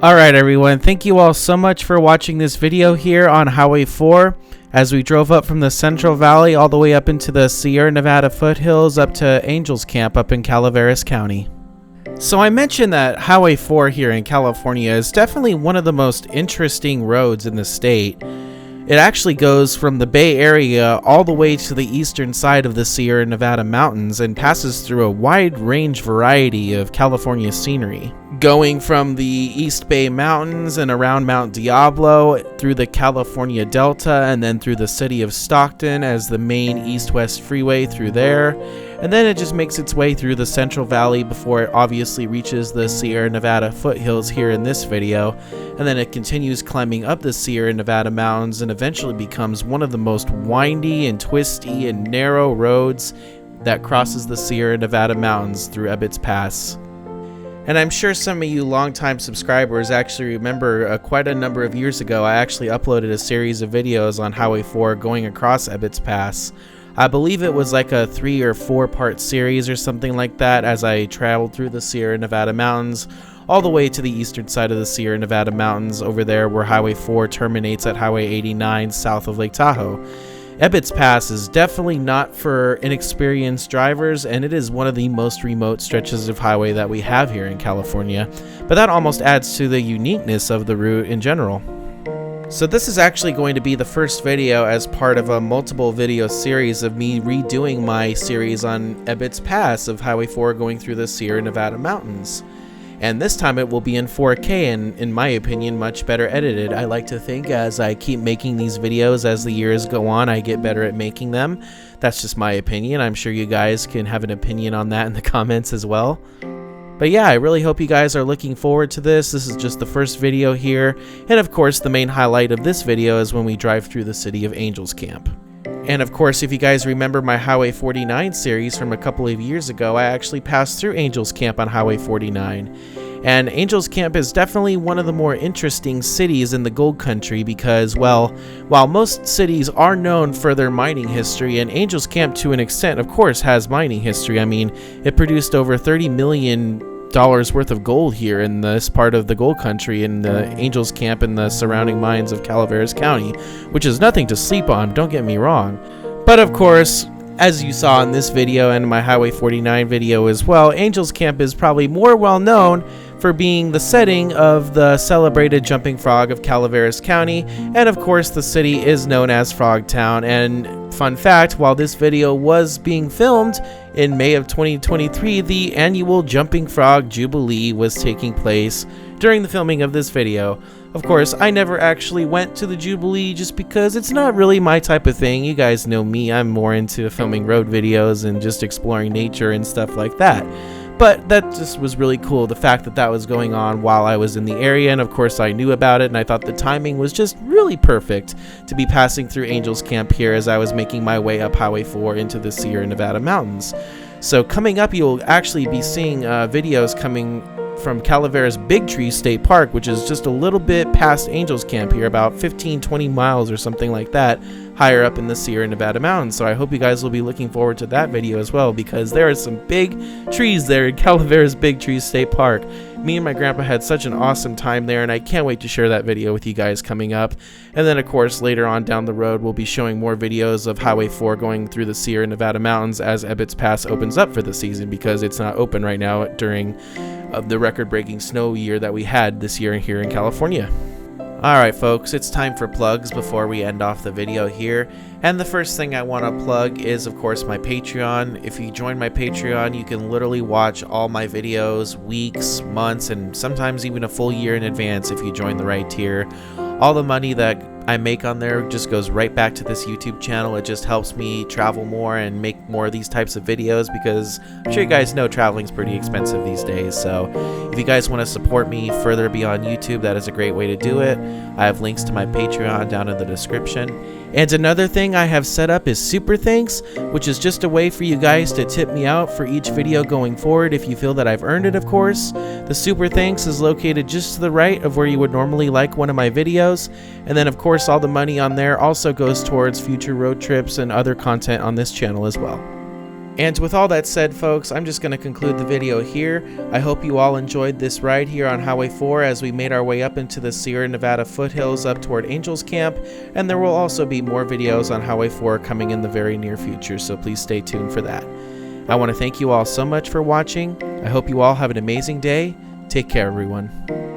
Alright everyone, thank you all so much for watching this video here on Highway 4 as we drove up from the Central Valley all the way up into the Sierra Nevada foothills up to Angels Camp up in Calaveras County. So I mentioned that Highway 4 here in California is definitely one of the most interesting roads in the state. It actually goes from the Bay Area all the way to the eastern side of the Sierra Nevada mountains and passes through a wide range variety of California scenery. Going from the East Bay Mountains and around Mount Diablo through the California Delta and then through the city of Stockton as the main east-west freeway through there. And then it just makes its way through the Central Valley before it obviously reaches the Sierra Nevada foothills here in this video. And then it continues climbing up the Sierra Nevada mountains and eventually becomes one of the most windy and twisty and narrow roads that crosses the Sierra Nevada mountains through Ebbets Pass. And I'm sure some of you longtime subscribers actually remember quite a number of years ago I actually uploaded a series of videos on Highway 4 going across Ebbets Pass. I believe it was like a 3 or 4 part series or something like that as I traveled through the Sierra Nevada mountains all the way to the eastern side of the Sierra Nevada mountains over there where Highway 4 terminates at Highway 89 south of Lake Tahoe. Ebbets Pass is definitely not for inexperienced drivers, and it is one of the most remote stretches of highway that we have here in California, but that almost adds to the uniqueness of the route in general. So this is actually going to be the first video as part of a multiple video series of me redoing my series on Ebbets Pass of Highway 4 going through the Sierra Nevada mountains. And this time it will be in 4K and, in my opinion, much better edited. I like to think as I keep making these videos as the years go on, I get better at making them. That's just my opinion. I'm sure you guys can have an opinion on that in the comments as well. But yeah, I really hope you guys are looking forward to this. This is just the first video here. And of course, the main highlight of this video is when we drive through the city of Angels Camp. And of course, if you guys remember my Highway 49 series from a couple of years ago, I actually passed through Angels Camp on Highway 49. And Angels Camp is definitely one of the more interesting cities in the gold country because, well, while most cities are known for their mining history, and Angels Camp to an extent, of course, has mining history. I mean, it produced over $30 million worth of gold here in this part of the gold country in the Angels Camp and the surrounding mines of Calaveras County, which is nothing to sleep on, don't get me wrong. But of course, as you saw in this video and my Highway 49 video as well, Angels Camp is probably more well known for being the setting of the celebrated Jumping Frog of Calaveras County, and of course the city is known as Frogtown. And fun fact, while this video was being filmed in May of 2023, the annual Jumping Frog Jubilee was taking place during the filming of this video. Of course, I never actually went to the Jubilee just because it's not really my type of thing. You guys know me, I'm more into filming road videos and just exploring nature and stuff like that. But that just was really cool, the fact that that was going on while I was in the area, and of course I knew about it, and I thought the timing was just really perfect to be passing through Angels Camp here as I was making my way up Highway 4 into the Sierra Nevada mountains. So coming up, you'll actually be seeing videos coming from Calaveras Big Tree State Park, which is just a little bit past Angels Camp here, about 15-20 miles or something like that, higher up in the Sierra Nevada mountains. So I hope you guys will be looking forward to that video as well, because there are some big trees there in Calaveras Big Tree State Park. Me and my grandpa had such an awesome time there, and I can't wait to share that video with you guys coming up. And then of course later on down the road we'll be showing more videos of Highway 4 going through the Sierra Nevada mountains as Ebbets Pass opens up for the season, because it's not open right now during the record-breaking snow year that we had this year here in California. Alright folks, it's time for plugs before we end off the video here. And the first thing I want to plug is of course my Patreon. If you join my Patreon, you can literally watch all my videos weeks, months, and sometimes even a full year in advance if you join the right tier. All the money that I make on there just goes right back to this YouTube channel. It just helps me travel more and make more of these types of videos, because I'm sure you guys know traveling's pretty expensive these days. So if you guys want to support me further beyond YouTube, that is a great way to do it. I have links to my Patreon down in the description. And another thing I have set up is Super Thanks, which is just a way for you guys to tip me out for each video going forward if you feel that I've earned it, of course. The Super Thanks is located just to the right of where you would normally like one of my videos. And then of course all the money on there also goes towards future road trips and other content on this channel as well. And with all that said, folks, I'm just going to conclude the video here. I hope you all enjoyed this ride here on Highway 4 as we made our way up into the Sierra Nevada foothills up toward Angels Camp, and there will also be more videos on Highway 4 coming in the very near future, so please stay tuned for that. I want to thank you all so much for watching. I hope you all have an amazing day. Take care, everyone.